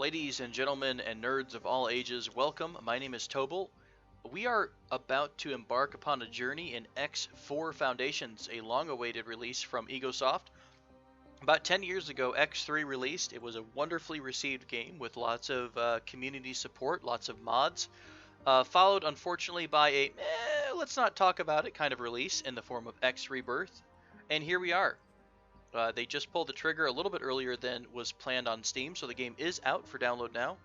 Ladies and gentlemen and nerds of all ages, welcome. My name is Tobal. We are about to embark upon a journey in X4 Foundations, a long-awaited release from Egosoft. About 10 years ago, X3 released. It was a wonderfully received game with lots of community support, lots of mods, followed unfortunately by a let's not talk about it kind of release in the form of X Rebirth. And here we are. They just pulled the trigger a little bit earlier than was planned on Steam, so the game is out for download now.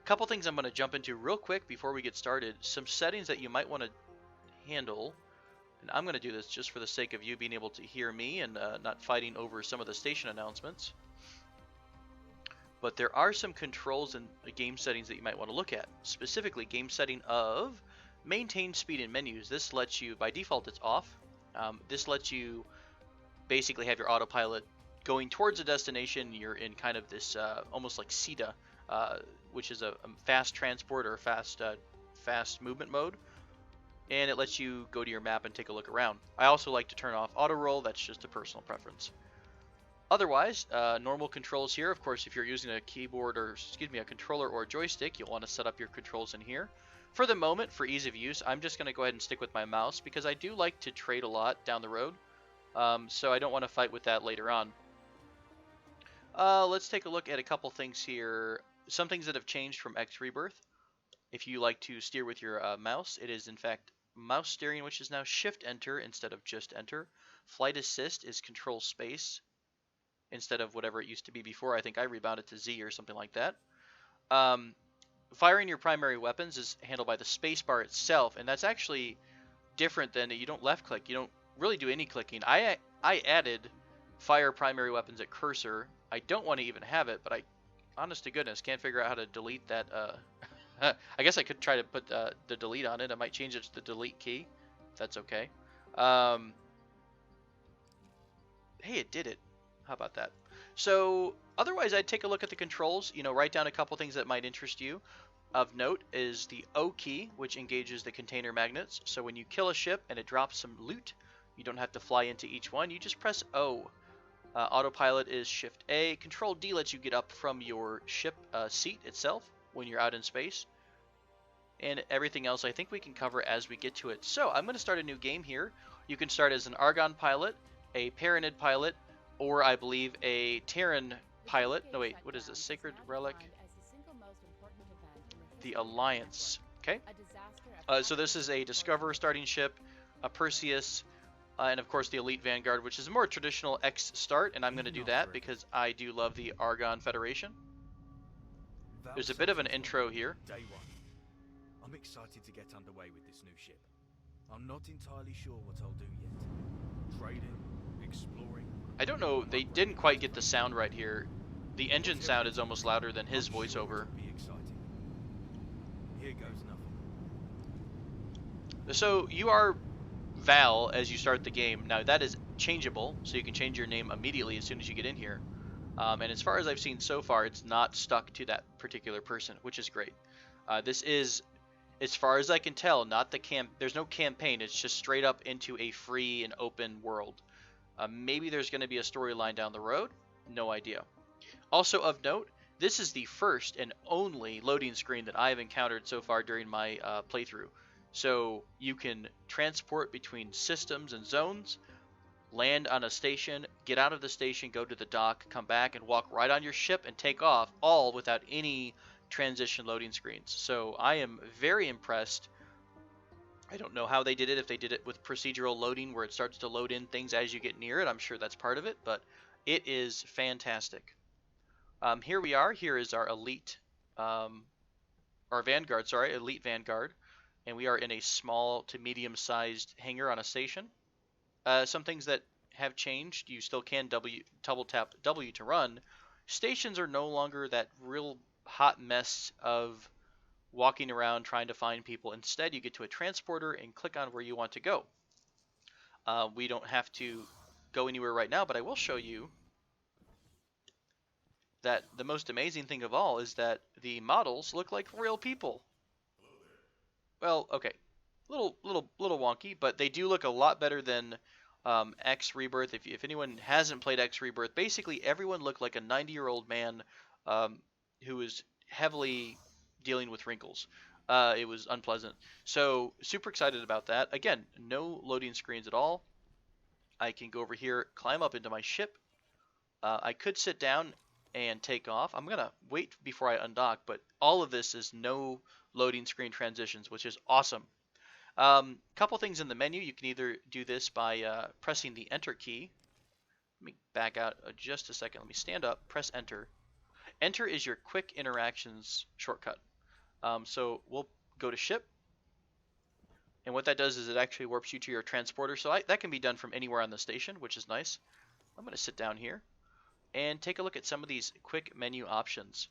A couple things I'm going to jump into real quick before we get started. Some settings that you might want to handle, and I'm going to do this just for the sake of you being able to hear me and not fighting over some of the station announcements. But there are some controls and game settings that you might want to look at. Specifically, game setting of maintain speed in menus. This lets you, by default it's off, this lets you basically have your autopilot going towards a destination. You're in kind of this almost like CETA, which is a fast transport or fast movement mode, and it lets you go to your map and take a look around. I also like to turn off auto roll. That's just a personal preference. Otherwise, normal controls here. Of course, if you're using a keyboard or a controller or a joystick, you'll want to set up your controls in here. For the moment, for ease of use, I'm just going to go ahead and stick with my mouse because I do like to trade a lot down the road. So I don't want to fight with that later on. Let's take a look at a couple things here. Some things that have changed from X Rebirth. If you like to steer with your mouse, it is in fact mouse steering, which is now Shift Enter instead of just Enter. Flight Assist is Control Space instead of whatever it used to be before. I think I rebounded to Z or something like that. Firing your primary weapons is handled by the spacebar itself, and that's actually different than you don't left click. You don't really do any clicking. I added fire primary weapons at cursor. I don't want to even have it, but I, honest to goodness, can't figure out how to delete that. I guess I could try to put the delete on it. I might change it to the delete key. If that's okay. Hey, it did it. How about that? So otherwise, I'd take a look at the controls. You know, write down a couple things that might interest you. Of note is the O key, which engages the container magnets. So when you kill a ship and it drops some loot, you don't have to fly into each one. You just press O. Autopilot is Shift A. Control D lets you get up from your ship seat itself when you're out in space. And everything else I think we can cover as we get to it. So I'm going to start a new game here. You can start as an Argon pilot, a Paranid pilot, or I believe a Terran pilot. No wait, what is this? Sacred Relic? The Alliance. Okay. So this is a Discoverer starting ship, a Perseus, and of course the Elite Vanguard, which is a more traditional X start, and I'm going to do that because I do love the Argon Federation. There's a bit of an intro here. Day one. I'm excited to get underway with this new ship. I'm not entirely sure what I'll do yet. Trading, exploring. I don't know, they didn't quite get the sound right here. The engine sound is almost louder than his voiceover. Here goes nothing. So you are Val as you start the game. Now that is changeable, so you can change your name immediately as soon as you get in here. And as far as I've seen so far, it's not stuck to that particular person, which is great. This is, as far as I can tell, not the there's no campaign. It's just straight up into a free and open world. Maybe there's going to be a storyline down the road. No idea. Also of note, this is the first and only loading screen that I have encountered so far during my playthrough. So you can transport between systems and zones, land on a station, get out of the station, go to the dock, come back, and walk right on your ship and take off, all without any transition loading screens. So I am very impressed. I don't know how they did it, if they did it with procedural loading where it starts to load in things as you get near it. I'm sure that's part of it, but it is fantastic. Here we are. Here is our Elite, our Vanguard, sorry, Elite Vanguard. And we are in a small to medium-sized hangar on a station. Some things that have changed, you still can double tap W to run. Stations are no longer that real hot mess of walking around trying to find people. Instead, you get to a transporter and click on where you want to go. We don't have to go anywhere right now, but I will show you that the most amazing thing of all is that the models look like real people. Well, okay, little wonky, but they do look a lot better than X Rebirth. If anyone hasn't played X Rebirth, basically everyone looked like a 90-year-old man who was heavily dealing with wrinkles. It was unpleasant. So super excited about that. Again, no loading screens at all. I can go over here, climb up into my ship. I could sit down and take off. I'm gonna wait before I undock, but all of this is no loading screen transitions, which is awesome. Couple things in the menu. You can either do this by pressing the Enter key. Let me back out just a second. Let me stand up, press Enter. Enter is your quick interactions shortcut. So we'll go to ship, and what that does is it actually warps you to your transporter. So that can be done from anywhere on the station, which is nice. I'm going to sit down here and take a look at some of these quick menu options.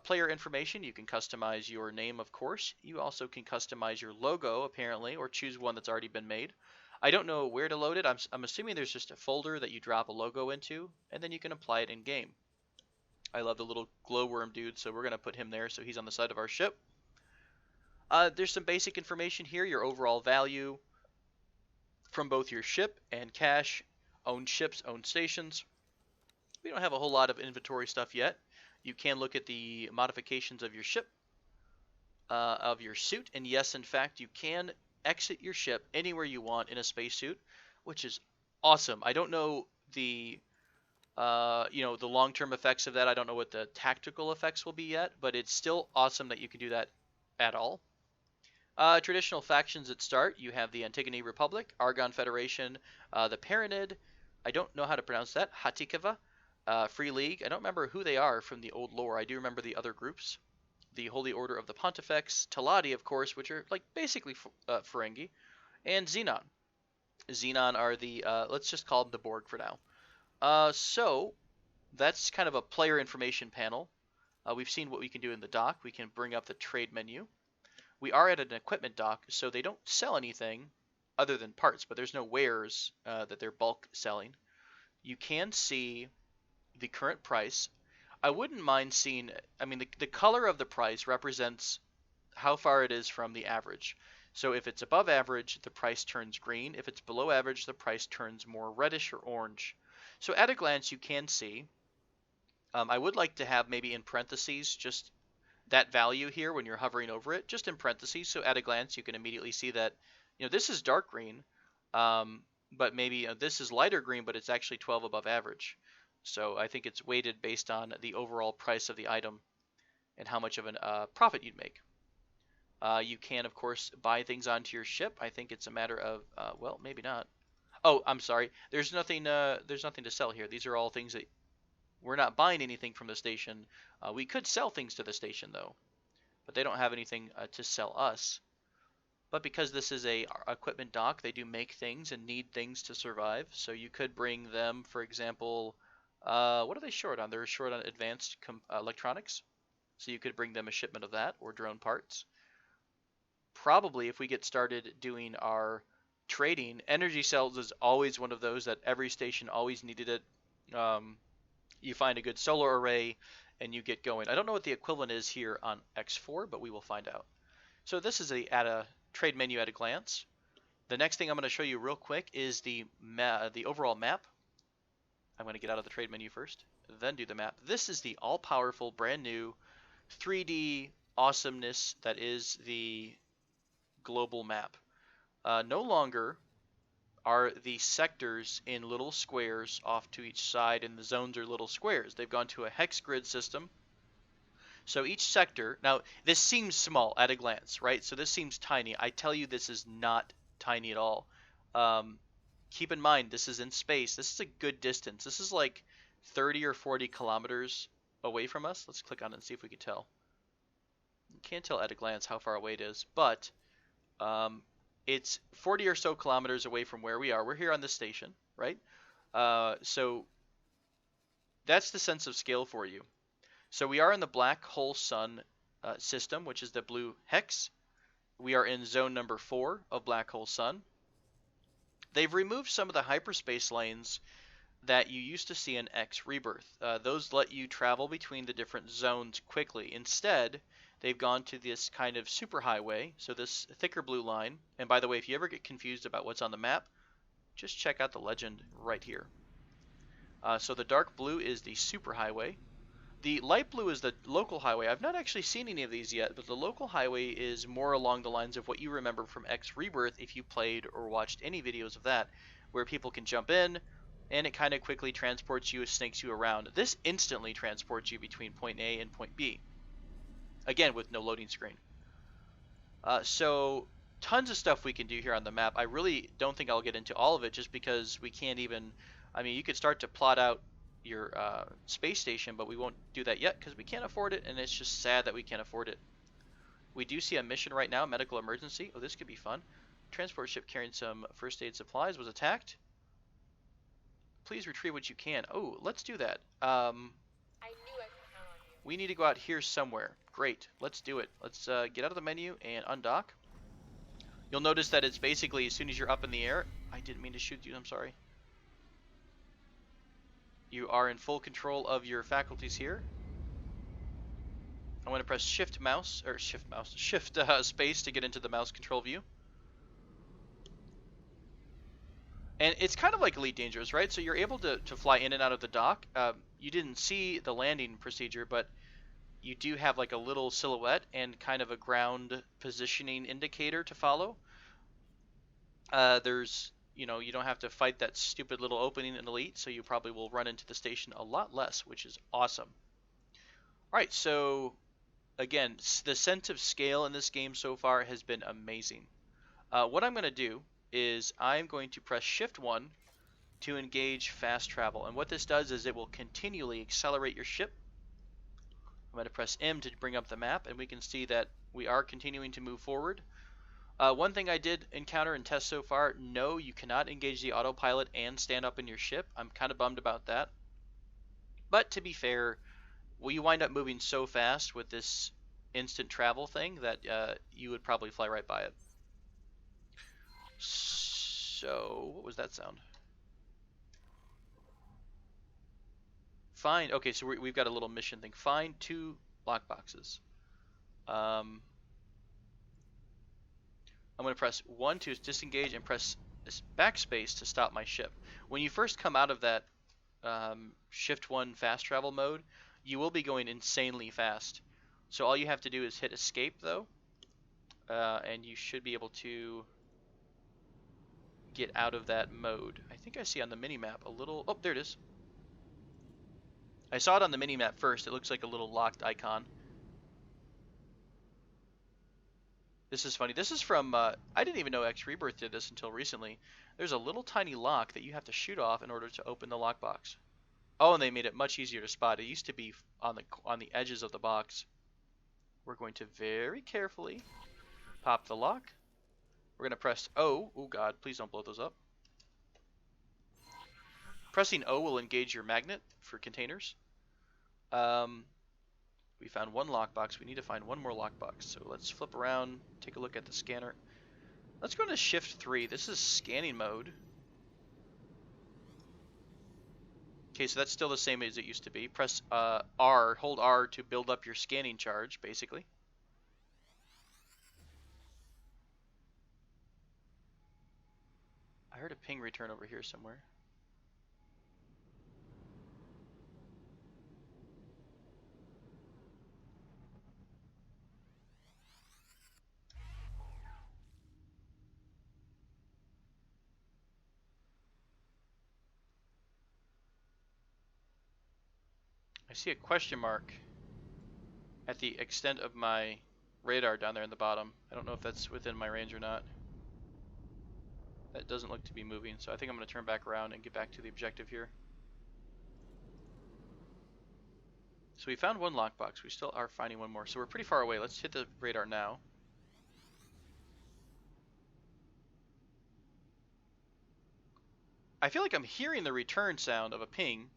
Player information, you can customize your name, of course. You also can customize your logo, apparently, or choose one that's already been made. I don't know where to load it. I'm assuming there's just a folder that you drop a logo into, and then you can apply it in game. I love the little glowworm dude, so we're going to put him there so he's on the side of our ship. There's some basic information here, your overall value from both your ship and cache, owned ships, owned stations. We don't have a whole lot of inventory stuff yet. You can look at the modifications of your ship, of your suit, and yes, in fact, you can exit your ship anywhere you want in a spacesuit, which is awesome. I don't know the the long-term effects of that. I don't know what the tactical effects will be yet, but it's still awesome that you can do that at all. Traditional factions at start, you have the Antigone Republic, Argon Federation, the Paranid, I don't know how to pronounce that, Hatikava, Free League, I don't remember who they are from the old lore, I do remember the other groups, the Holy Order of the Pontifex, Talati, of course, which are like basically Ferengi, and Xenon. Xenon are the, let's just call them the Borg for now. So, that's kind of a player information panel. We've seen what we can do in the dock. We can bring up the trade menu. We are at an equipment dock, so they don't sell anything other than parts, but there's no wares that they're bulk selling. You can see the current price. I wouldn't mind seeing, I mean, the color of the price represents how far it is from the average. So if it's above average, the price turns green. If it's below average, the price turns more reddish or orange. So at a glance, you can see. I would like to have maybe in parentheses just that value here when you're hovering over it, just in parentheses. So at a glance, you can immediately see that, this is dark green, but maybe this is lighter green, but it's actually 12 above average. So I think it's weighted based on the overall price of the item and how much of a profit you'd make. You can, of course, buy things onto your ship. I think it's a matter of, well, maybe not. Oh, I'm sorry. There's nothing to sell here. These are all things that we're not buying anything from the station. We could sell things to the station, though, but they don't have anything to sell us. But because this is a equipment dock, they do make things and need things to survive. So you could bring them, for example, what are they short on? They're short on advanced electronics. So you could bring them a shipment of that or drone parts. Probably if we get started doing our trading, energy cells is always one of those that every station always needed it. You find a good solar array and you get going. I don't know what the equivalent is here on X4, but we will find out. So this is at a trade menu at a glance. The next thing I'm going to show you real quick is the overall map. I'm going to get out of the trade menu first, then do the map. This is the all-powerful, brand new 3D awesomeness that is the global map. No longer are the sectors in little squares off to each side, and the zones are little squares. They've gone to a hex grid system. So each sector, now this seems small at a glance, right? So this seems tiny. I tell you, this is not tiny at all. Keep in mind, this is in space. This is a good distance. This is like 30 or 40 kilometers away from us. Let's click on it and see if we can tell. You can't tell at a glance how far away it is, but it's 40 or so kilometers away from where we are. We're here on this station, right? So that's the sense of scale for you. So we are in the black hole sun system, which is the blue hex. We are in zone number 4 of black hole sun. They've removed some of the hyperspace lanes that you used to see in X Rebirth. Those let you travel between the different zones quickly. Instead, they've gone to this kind of superhighway, so this thicker blue line. And by the way, if you ever get confused about what's on the map, just check out the legend right here. So the dark blue is the superhighway. The light blue is the local highway. I've not actually seen any of these yet, but the local highway is more along the lines of what you remember from X Rebirth if you played or watched any videos of that, where people can jump in, and it kind of quickly transports you, snakes you around. This instantly transports you between point A and point B, again with no loading screen. So tons of stuff we can do here on the map. I really don't think I'll get into all of it just because we can't even, I mean, you could start to plot out your space station, but we won't do that yet because we can't afford it, and it's just sad that we can't afford it. We do see a mission right now, medical emergency. Oh, this could be fun. Transport ship carrying some first aid supplies was attacked. Please retrieve what you can. Oh, let's do that. I knew I could count on you. We need to go out here somewhere. Great, let's do it. Let's get out of the menu and undock. You'll notice that it's basically as soon as you're up in the air. I didn't mean to shoot you, I'm sorry. You are in full control of your faculties here. I'm going to press shift space to get into the mouse control view. And it's kind of like Elite Dangerous, right? So you're able to fly in and out of the dock. You didn't see the landing procedure, but you do have like a little silhouette and kind of a ground positioning indicator to follow. There's, you know, you don't have to fight that stupid little opening in Elite, so you probably will run into the station a lot less, which is awesome. Alright, so again, the sense of scale in this game so far has been amazing. What I'm going to do is I'm going to press Shift 1 to engage fast travel, and what this does is it will continually accelerate your ship. I'm going to press M to bring up the map, and we can see that we are continuing to move forward. One thing I did encounter and test so far, no, you cannot engage the autopilot and stand up in your ship. I'm kind of bummed about that. But to be fair, we wind up moving so fast with this instant travel thing that you would probably fly right by it. So, what was that sound? Find, okay, so we've got a little mission thing. Find 2 lockboxes. I'm going to press 1 to disengage and press backspace to stop my ship. When you first come out of that Shift 1 fast travel mode, you will be going insanely fast. So all you have to do is hit escape though, and you should be able to get out of that mode. I think I see on the mini-map a little, oh, there it is. I saw it on the mini-map first. It looks like a little locked icon. This is funny. This is from, I didn't even know X Rebirth did this until recently. There's a little tiny lock that you have to shoot off in order to open the lockbox. Oh, and they made it much easier to spot. It used to be on the edges of the box. We're going to very carefully pop the lock. We're going to press O. Oh god, please don't blow those up. Pressing O will engage your magnet for containers. We found 1 lockbox. We need to find 1 more lockbox. So let's flip around, take a look at the scanner. Let's go to Shift 3. This is scanning mode. Okay, so that's still the same as it used to be. Press R, hold R to build up your scanning charge, basically. I heard a ping return over here somewhere. I see a question mark at the extent of my radar down there in the bottom. I don't know if that's within my range or not. That doesn't look to be moving, so I think I'm going to turn back around and get back to the objective here. So we found 1 lockbox. We still are finding 1 more, so we're pretty far away. Let's hit the radar now. I feel like I'm hearing the return sound of a ping.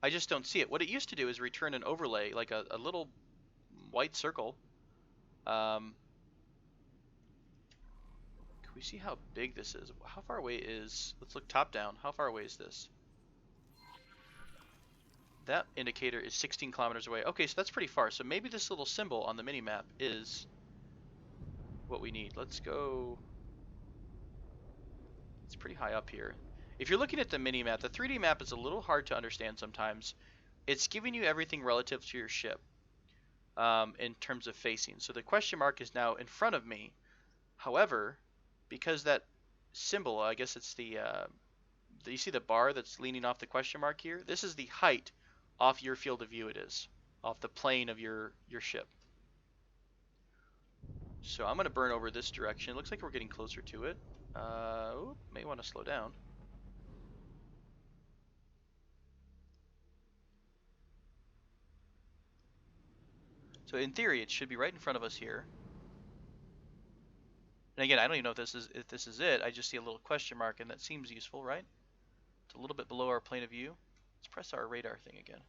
I just don't see it. What it used to do is return an overlay, like a little white circle. Can we see how big this is? How far away is... Let's look top down. How far away is this? That indicator is 16 kilometers away. Okay, so that's pretty far. So maybe this little symbol on the mini-map is what we need. Let's go... It's pretty high up here. If you're looking at the mini-map, the 3D map is a little hard to understand sometimes. it's giving you everything relative to your ship in terms of facing. So the question mark is now in front of me. However, because that symbol, I guess it's you see the bar that's leaning off the question mark here? This is the height off your field of view it is, off the plane of your ship. So I'm going to burn over this direction. It looks like we're getting closer to it. May want to slow down. So in theory, it should be right in front of us here. And again, I don't even know if this is it. I just see a little question mark, and that seems useful, right? It's a little bit below our plane of view. Let's press our radar thing again.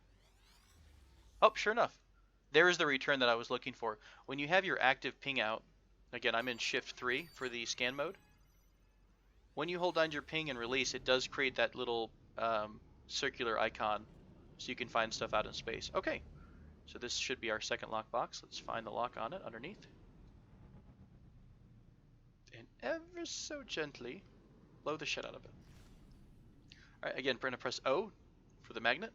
Oh, sure enough. There is the return that I was looking for. When you have your active ping out, again, I'm in Shift 3 for the scan mode. When you hold down your ping and release, it does create that little circular icon so you can find stuff out in space. Okay, so this should be our second lockbox. Let's find the lock on it underneath. And ever so gently blow the shit out of it. All right, again, we're going to press O for the magnet.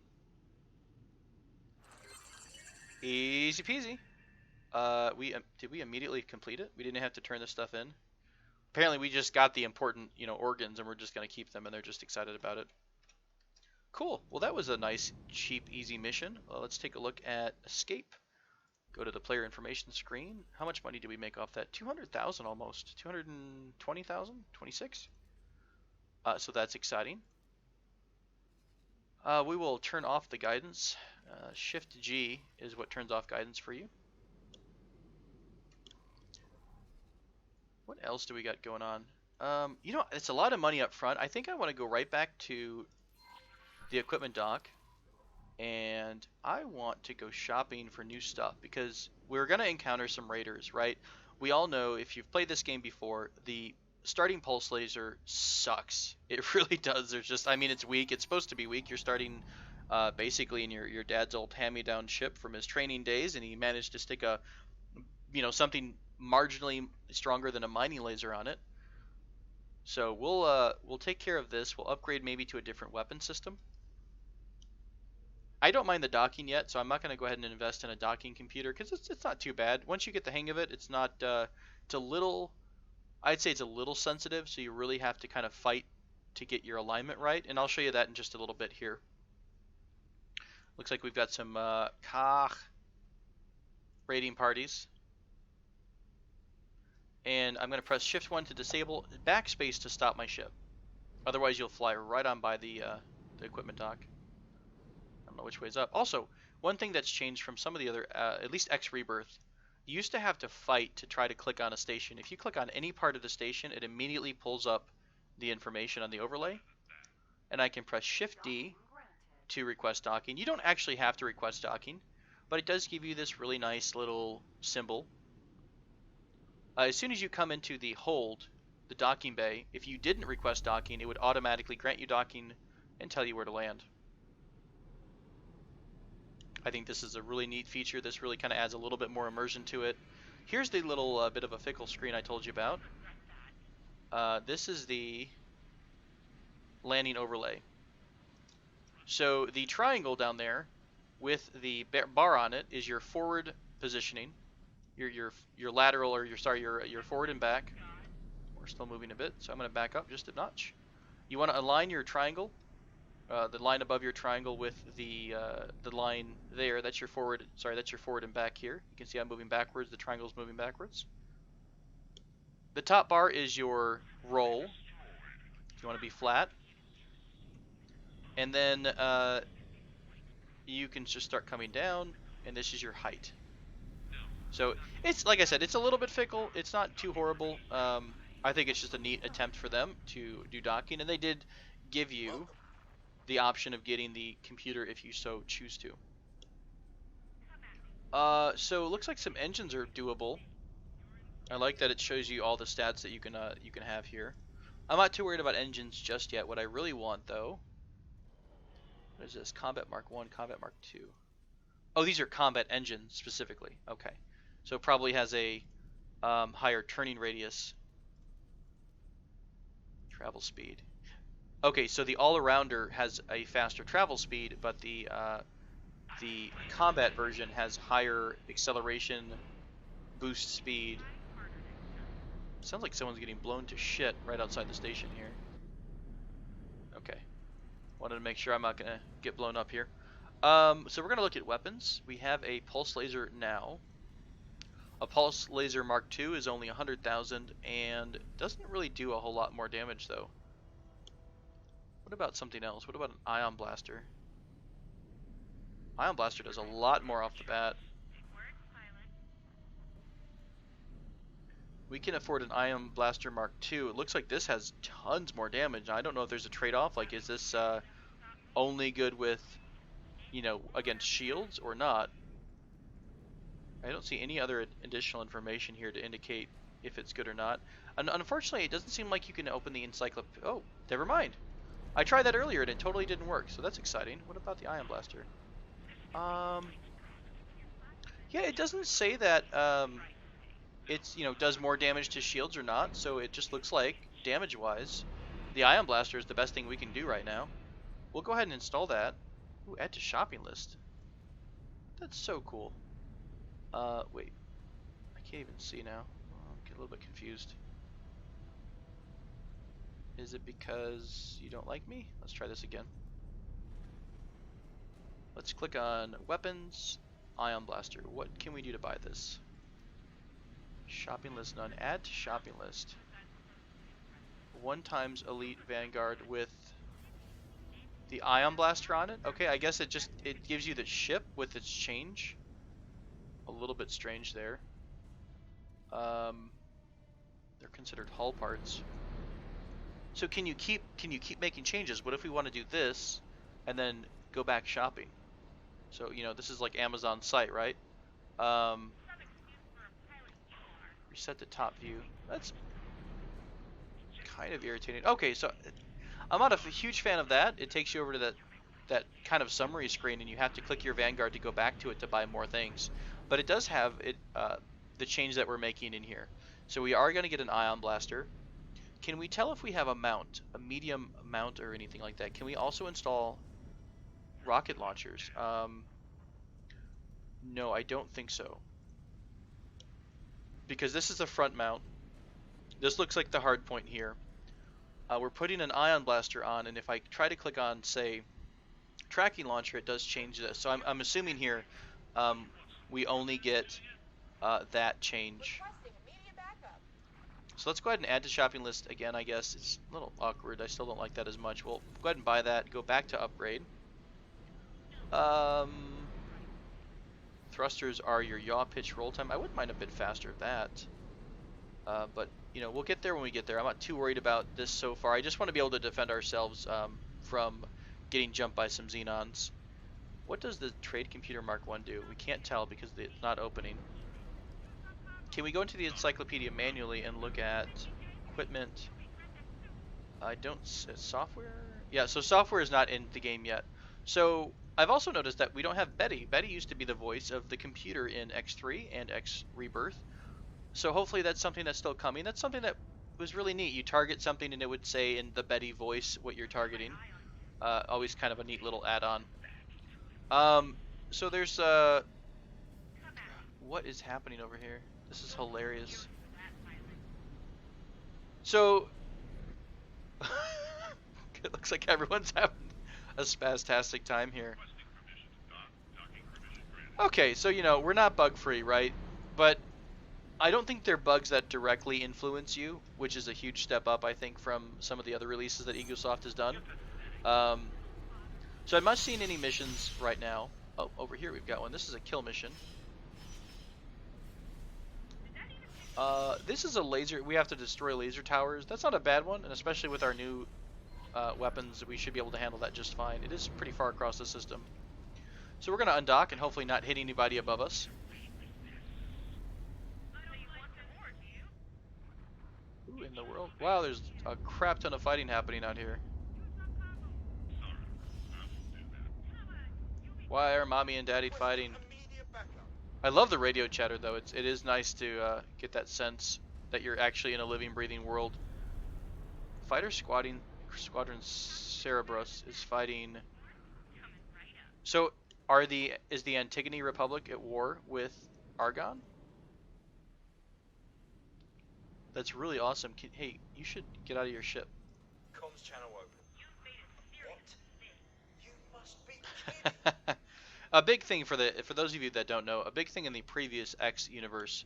Easy peasy. Did we immediately complete it? We didn't have to turn this stuff in. Apparently, we just got the important, organs, and we're just going to keep them, and they're just excited about it. Cool. Well, that was a nice, cheap, easy mission. Let's take a look at escape. Go to the player information screen. How much money did we make off that? 200,000 almost. 220,000? 26? So that's exciting. We will turn off the guidance. Shift G is what turns off guidance for you. What else do we got going on? It's a lot of money up front. I think I want to go right back to the equipment dock, and I want to go shopping for new stuff because we're going to encounter some raiders, right? We all know, if you've played this game before, the starting pulse laser sucks. It really does. It's weak. It's supposed to be weak. You're starting basically in your dad's old hand-me-down ship from his training days, and he managed to stick something marginally stronger than a mining laser on it. So we'll take care of this. We'll upgrade maybe to a different weapon system. I don't mind the docking yet, so I'm not going to go ahead and invest in a docking computer because it's not too bad. Once you get the hang of it, it's not. I'd say it's a little sensitive, so you really have to kind of fight to get your alignment right, and I'll show you that in just a little bit here. Looks like we've got some raiding parties. And I'm going to press Shift 1 to disable, backspace to stop my ship. Otherwise, you'll fly right on by the equipment dock. I don't know which way's up. Also, one thing that's changed from some of the other, at least X Rebirth, you used to have to fight to try to click on a station. If you click on any part of the station, it immediately pulls up the information on the overlay. And I can press Shift D to request docking. You don't actually have to request docking, but it does give you this really nice little symbol. As soon as you come into the hold, the docking bay, if you didn't request docking, it would automatically grant you docking and tell you where to land. I think this is a really neat feature. This really kind of adds a little bit more immersion to it. Here's the little bit of a fickle screen I told you about. This is the landing overlay. So the triangle down there with the bar on it is your forward positioning, your lateral, or your forward and back. We're still moving a bit, so I'm going to back up just a notch. You want to align your triangle, the line above your triangle with the line there. That's your forward. Sorry, that's your forward and back here. You can see I'm moving backwards. The triangle's moving backwards. The top bar is your roll. You want to be flat. And then you can just start coming down, and this is your height. So it's, like I said, it's a little bit fickle. It's not too horrible. I think it's just a neat attempt for them to do docking, and they did give you the option of getting the computer if you so choose to. So it looks like some engines are doable. I like that it shows you all the stats that you can have here. I'm not too worried about engines just yet. What I really want, though, what is this? Combat Mark 1, Combat Mark 2. Oh, these are combat engines specifically. Okay. So it probably has a higher turning radius. Travel speed. Okay, so the all-arounder has a faster travel speed, but the the combat version has higher acceleration, boost speed. Sounds like someone's getting blown to shit right outside the station here. Okay. Wanted to make sure I'm not going to get blown up here. So we're going to look at weapons. We have a pulse laser now. A pulse laser Mark II is only 100,000 and doesn't really do a whole lot more damage though. What about something else? What about an ion blaster? Ion blaster does a lot more off the bat. We can afford an ion blaster Mark II. It looks like this has tons more damage. I don't know if there's a trade-off. Like, is this only good with, you know, against shields or not? I don't see any other additional information here to indicate if it's good or not. And unfortunately, it doesn't seem like you can open the encyclopedia. Oh, never mind. I tried that earlier and it totally didn't work, so that's exciting. What about the ion blaster? Yeah, it doesn't say that it's, you know, does more damage to shields or not, so it just looks like, damage-wise, the ion blaster is the best thing we can do right now. We'll go ahead and install that. Ooh, add to shopping list. That's so cool. Wait. I can't even see now. I'm getting a little bit confused. Is it because you don't like me? Let's try this again. Let's click on weapons, ion blaster. What can we do to buy this? Shopping list none. Add to shopping list. 1x elite Vanguard with the ion blaster on it. Okay, I guess it gives you the ship with its change. A little bit strange there. They're considered hull parts. So can you keep making changes? What if we want to do this and then go back shopping? So, you know, this is like Amazon's site, right? Reset the top view. That's kind of irritating. Okay, so I'm not a huge fan of that. It takes you over to that kind of summary screen, and you have to click your Vanguard to go back to it to buy more things. But it does have the change that we're making in here. So we are going to get an ion blaster. Can we tell if we have a mount, a medium mount or anything like that? Can we also install rocket launchers? No, I don't think so. Because this is the front mount. This looks like the hard point here. We're putting an ion blaster on, and if I try to click on, say, tracking launcher, it does change this. So I'm assuming here we only get that change. So let's go ahead and add to shopping list again, I guess. It's a little awkward. I still don't like that as much. We'll go ahead and buy that. Go back to upgrade. Thrusters are your yaw pitch roll time. I wouldn't mind a bit faster of that. But, you know, we'll get there when we get there. I'm not too worried about this so far. I just want to be able to defend ourselves from getting jumped by some Xenons. What does the Trade Computer Mark I do? We can't tell because it's not opening. Can we go into the encyclopedia manually and look at equipment? I don't... software? Yeah, so software is not in the game yet. So I've also noticed that we don't have Betty. Betty used to be the voice of the computer in X3 and X Rebirth. So hopefully that's something that's still coming. That's something that was really neat. You target something and it would say in the Betty voice what you're targeting. Always kind of a neat little add-on. So there's... what is happening over here? This is hilarious. So... it looks like everyone's having a spastastic time here. Okay, so, you know, we're not bug-free, right? But I don't think they're bugs that directly influence you, which is a huge step up, I think, from some of the other releases that Egosoft has done. So I'm not seeing any missions right now. Oh, over here we've got one. This is a kill mission. This is a laser. We have to destroy laser towers. That's not a bad one, and especially with our new weapons, we should be able to handle that just fine. It is pretty far across the system. So we're going to undock and hopefully not hit anybody above us. Who in the world? Wow, there's a crap ton of fighting happening out here. Why are mommy and daddy fighting? I love the radio chatter though. It is nice to get that sense that you're actually in a living, breathing world. Fighter Squadron Cerberus is fighting. So Is the Antigone Republic at war with Argon? That's really awesome. Hey, you should get out of your ship. Comms channel open. What? You must be kidding. A big thing for those of you that don't know, a big thing in the previous X universe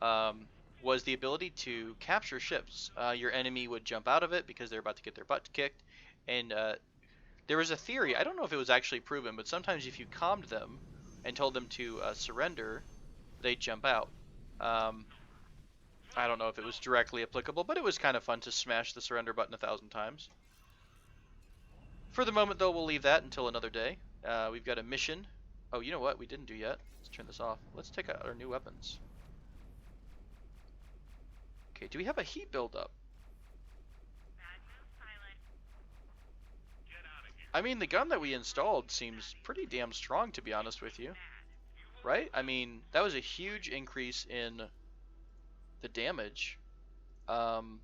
was the ability to capture ships. Your enemy would jump out of it because they're about to get their butt kicked, and there was a theory, I don't know if it was actually proven, but sometimes if you calmed them and told them to surrender, they'd jump out. I don't know if it was directly applicable, but it was kind of fun to smash the surrender button 1,000 times. For the moment, though, we'll leave that until another day. We've got a mission. Oh, you know what? We didn't do yet. Let's turn this off. Let's take out our new weapons. Okay, do we have a heat buildup? I mean, the gun that we installed seems pretty damn strong, to be honest with you. Right? I mean, that was a huge increase in the damage. And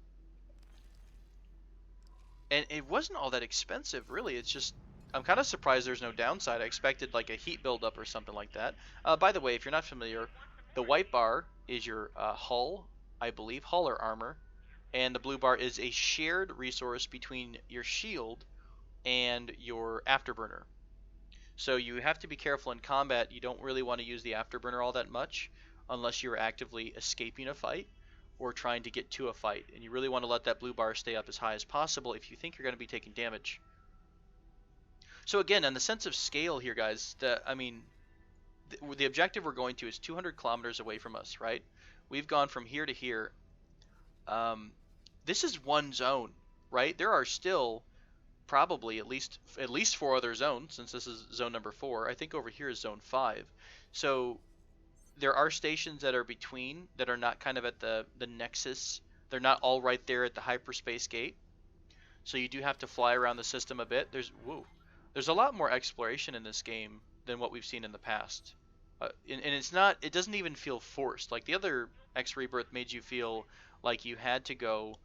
it wasn't all that expensive, really. It's just, I'm kind of surprised there's no downside. I expected like a heat buildup or something like that. By the way, if you're not familiar, the white bar is your hull, I believe, hull or armor. And the blue bar is a shared resource between your shield and your afterburner. So you have to be careful in combat. You don't really want to use the afterburner all that much unless you're actively escaping a fight or trying to get to a fight. And you really want to let that blue bar stay up as high as possible if you think you're going to be taking damage. So again, in the sense of scale here, guys, the objective we're going to is 200 kilometers away from us, right? We've gone from here to here. This is one zone, right? There are still probably at least 4 other zones, since this is zone number 4. I think over here is zone 5. So there are stations that are between, that are not kind of at the nexus. They're not all right there at the hyperspace gate. So you do have to fly around the system a bit. There's a lot more exploration in this game than what we've seen in the past. And it doesn't even feel forced. Like the other X Rebirth made you feel like you had to go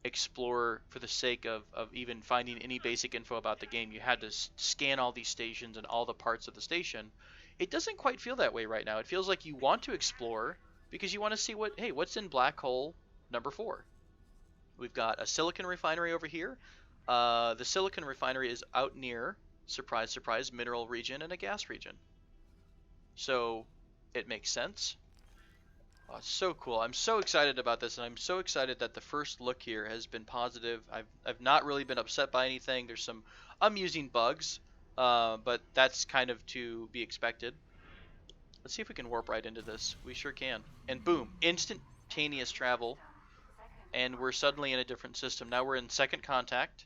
explore for the sake of even finding any basic info about the game. You had to scan all these stations and all the parts of the station. It doesn't quite feel that way right now. It feels like you want to explore because you want to see what's in black hole number 4. We've got a silicon refinery over here. The silicon refinery is out near, surprise, surprise, mineral region and a gas region. So it makes sense. Oh, it's so cool. I'm so excited about this, and I'm so excited that the first look here has been positive. I've not really been upset by anything. There's some amusing bugs, but that's kind of to be expected. Let's see if we can warp right into this. We sure can. And boom, instantaneous travel, and we're suddenly in a different system. Now we're in second contact.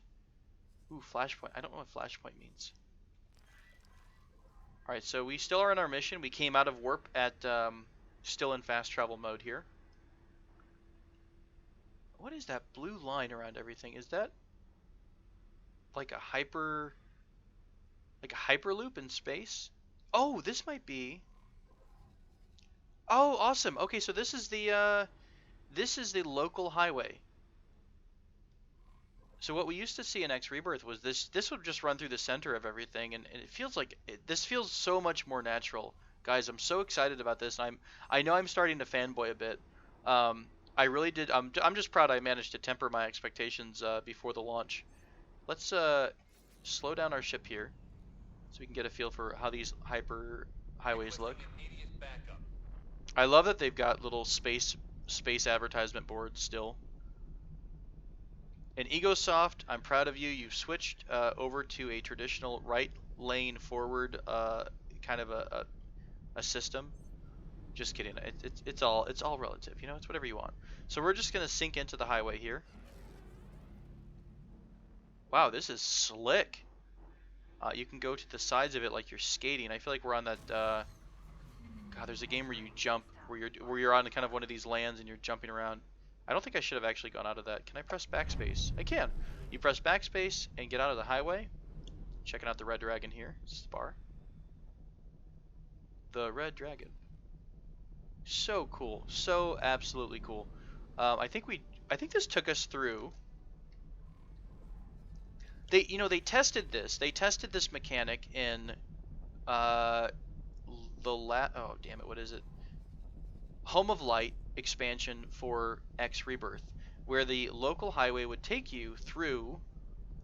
Ooh, Flashpoint. I don't know what Flashpoint means. Alright, so we still are on our mission. We came out of warp at... still in fast travel mode here. What is that blue line around everything? Is that like a hyperloop in space? Oh, this might be. Oh, awesome. Okay, so this is the local highway. So what we used to see in X Rebirth was this would just run through the center of everything, and it feels like this feels so much more natural. Guys, I'm so excited about this, and I know I'm starting to fanboy a bit. I really did. I'm just proud I managed to temper my expectations before the launch. Let's slow down our ship here, so we can get a feel for how these hyper highways look. I love that they've got little space advertisement boards still. In EgoSoft, I'm proud of you. You've switched over to a traditional right lane forward kind of a system. Just kidding. It's all relative. You know, it's whatever you want. So we're just gonna sink into the highway here. Wow, this is slick. You can go to the sides of it like you're skating. I feel like we're on that. God, there's a game where you jump, where you're on kind of one of these lands and you're jumping around. I don't think I should have actually gone out of that. Can I press backspace? I can. You press backspace and get out of the highway. Checking out the Red Dragon here. This is the bar. The Red Dragon. So cool. So absolutely cool. I think this took us through. They tested this. They tested this mechanic in Uh, oh damn it, what is it? Home of Light expansion for X Rebirth, where the local highway would take you through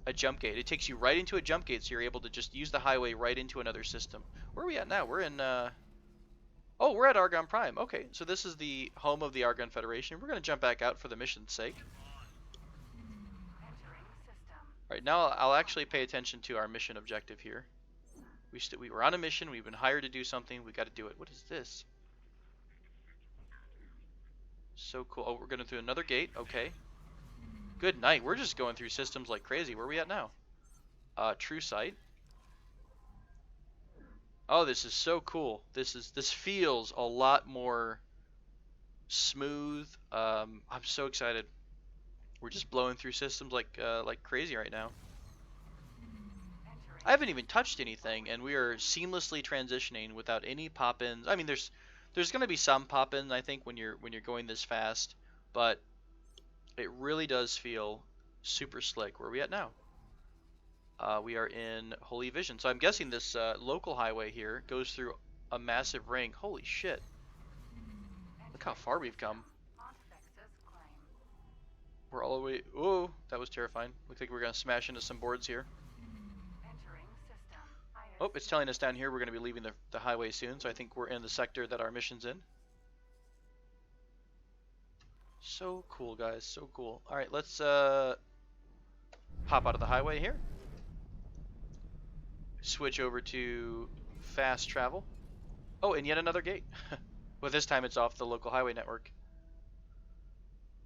a jump gate. It takes you right into a jump gate, so you're able to just use the highway right into another system. Where are we at now? We're in, oh, we're at Argon Prime. Okay, so this is the home of the Argon Federation. We're going to jump back out for the mission's sake. Alright, now I'll actually pay attention to our mission objective here. We were on a mission, we've been hired to do something, we got to do it. What is this? So cool. Oh, we're going through another gate. Okay. Good night. We're just going through systems like crazy. Where are we at now? True Sight. Oh, this is so cool. This feels a lot more smooth. I'm so excited. We're just blowing through systems like crazy right now. I haven't even touched anything, and we are seamlessly transitioning without any pop-ins. I mean, there's going to be some pop-ins, I think, when you're going this fast, but it really does feel super slick. Where are we at now? We are in Holy Vision. So I'm guessing this local highway here goes through a massive ring. Holy shit. Look how far we've come. We're all the way... Oh, that was terrifying. Looks like we're going to smash into some boards here. Oh, it's telling us down here we're going to be leaving the highway soon, so I think we're in the sector that our mission's in. So cool, guys. So cool. Alright, let's hop out of the highway here. Switch over to fast travel. Oh, and yet another gate. Well, this time it's off the local highway network.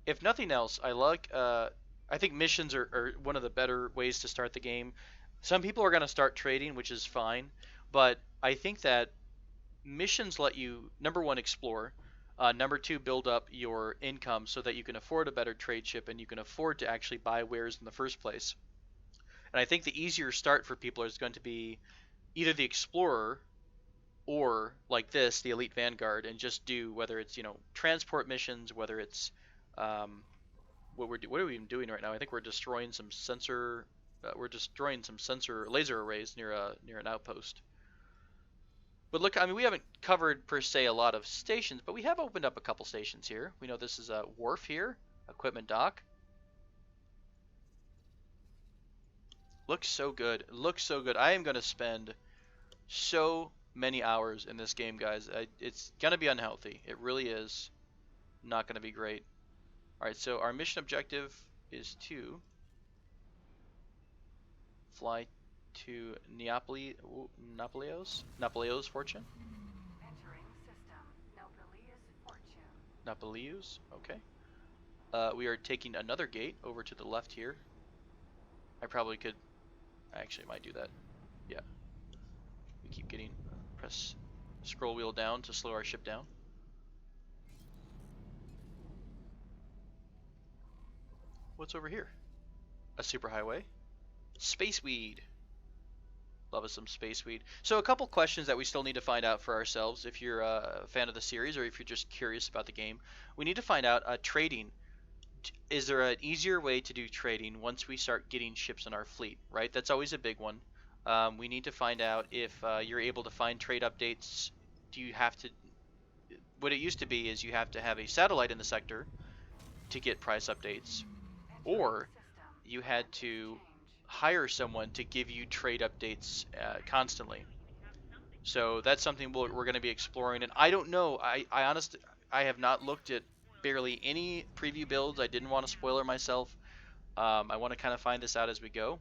If nothing else, I think missions are one of the better ways to start the game. Some people are going to start trading, which is fine, but I think that missions let you, number one, explore, number two, build up your income so that you can afford a better trade ship and you can afford to actually buy wares in the first place. And I think the easier start for people is going to be either the Explorer or, like this, the Elite Vanguard, and just do, whether it's, you know, transport missions, whether it's, what are we even doing right now? I think we're destroying some sensor... we're destroying some laser arrays near an outpost. But look, I mean, we haven't covered per se a lot of stations, but we have opened up a couple stations here. We know this is a wharf here, equipment dock. Looks so good. Looks so good. I am going to spend so many hours in this game, guys. It's going to be unhealthy. It really is not going to be great. Alright, so our mission objective is to fly to Neapoleos Fortune. Entering system. Neapoleos, okay. We are taking another gate over to the left here. I probably could, I actually might do that. Yeah. We keep getting, press scroll wheel down to slow our ship down. What's over here? A superhighway. Space weed. Love us some space weed. So a couple questions that we still need to find out for ourselves if you're a fan of the series or if you're just curious about the game. We need to find out trading. Is there an easier way to do trading once we start getting ships in our fleet, right? That's always a big one. We need to find out if you're able to find trade updates. Do you have to... What it used to be is you have to have a satellite in the sector to get price updates. Or you had to hire someone to give you trade updates constantly. So that's something we're going to be exploring. And I don't know. I honestly, I have not looked at barely any preview builds. I didn't want to spoiler myself. I want to kind of find this out as we go.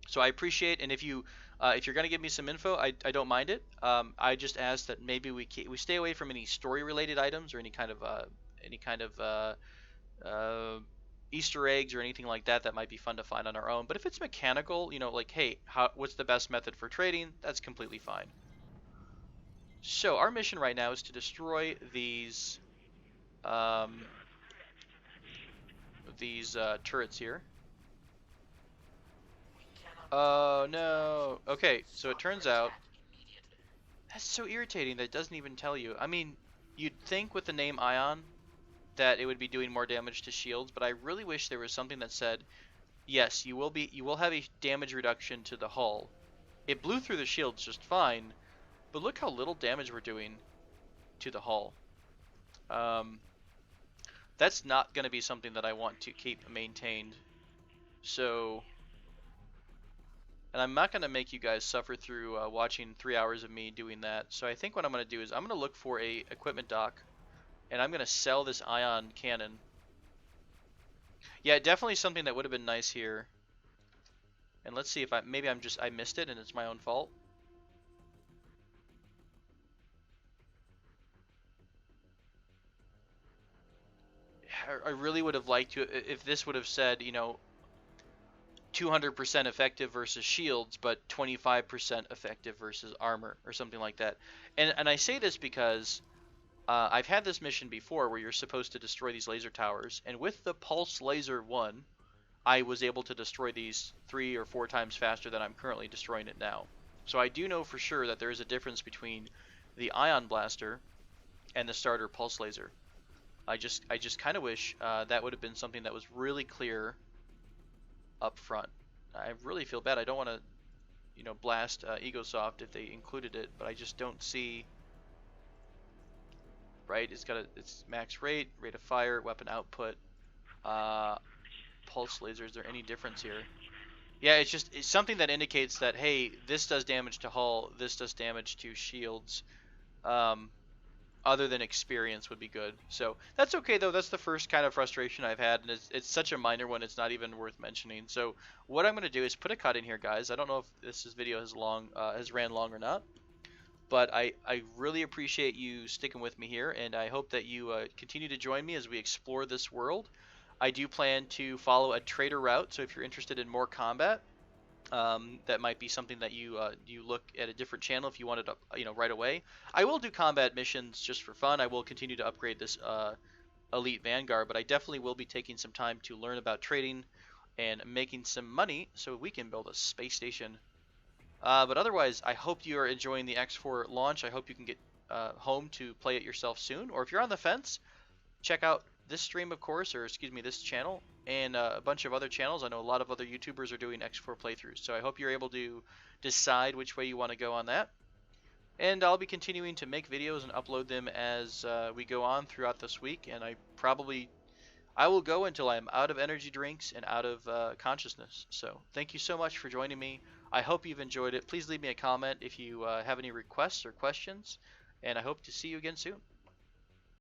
So I appreciate, and if you're going to give me some info, I don't mind it. I just ask that maybe we stay away from any story-related items or any kind of Easter eggs or anything like that that might be fun to find on our own. But if it's mechanical, you know, like, hey, what's the best method for trading? That's completely fine. So our mission right now is to destroy these turrets here. Oh no. Okay, so it turns out that's so irritating that it doesn't even tell you. I mean, you'd think with the name Ion that it would be doing more damage to shields, but I really wish there was something that said, yes, you will have a damage reduction to the hull. It blew through the shields just fine, But look how little damage we're doing to the hull. That's not going to be something that I want to keep maintained. So, and I'm not going to make you guys suffer through watching 3 hours of me doing that. So I think what I'm going to do is I'm going to look for a equipment dock, and I'm going to sell this ion cannon. Yeah, definitely something that would have been nice here. And let's see if maybe I missed it and it's my own fault. I really would have liked to, if this would have said, you know, 200% effective versus shields, but 25% effective versus armor, or something like that. And I say this because I've had this mission before where you're supposed to destroy these laser towers, and with the Pulse Laser 1, I was able to destroy these 3 or 4 times faster than I'm currently destroying it now. So I do know for sure that there is a difference between the Ion Blaster and the starter Pulse Laser. I just kind of wish that would have been something that was really clear up front. I really feel bad. I don't want to, you know, blast Egosoft if they included it, but I just don't see. Right? It's max rate, rate of fire, weapon output, pulse laser. Is there any difference here? Yeah, it's something that indicates that, hey, this does damage to hull, this does damage to shields. Other than experience would be good. So that's okay though. That's the first kind of frustration I've had, and it's such a minor one, it's not even worth mentioning. So what I'm going to do is put a cut in here, guys. I don't know if this video has ran long or not, but I really appreciate you sticking with me here, and I hope that you continue to join me as we explore this world. I do plan to follow a trader route, so if you're interested in more combat, that might be something that you look at a different channel if you want it up, you know, right away. I will do combat missions just for fun. I will continue to upgrade this elite Vanguard, but I definitely will be taking some time to learn about trading and making some money so we can build a space station. But otherwise, I hope you are enjoying the X4 launch. I hope you can get home to play it yourself soon. Or if you're on the fence, check out this stream, of course, or excuse me, this channel, and a bunch of other channels. I know a lot of other YouTubers are doing X4 playthroughs, so I hope you're able to decide which way you want to go on that. And I'll be continuing to make videos and upload them as we go on throughout this week, and I will go until I'm out of energy drinks and out of consciousness. So thank you so much for joining me. I hope you've enjoyed it. Please leave me a comment if you have any requests or questions, and I hope to see you again soon.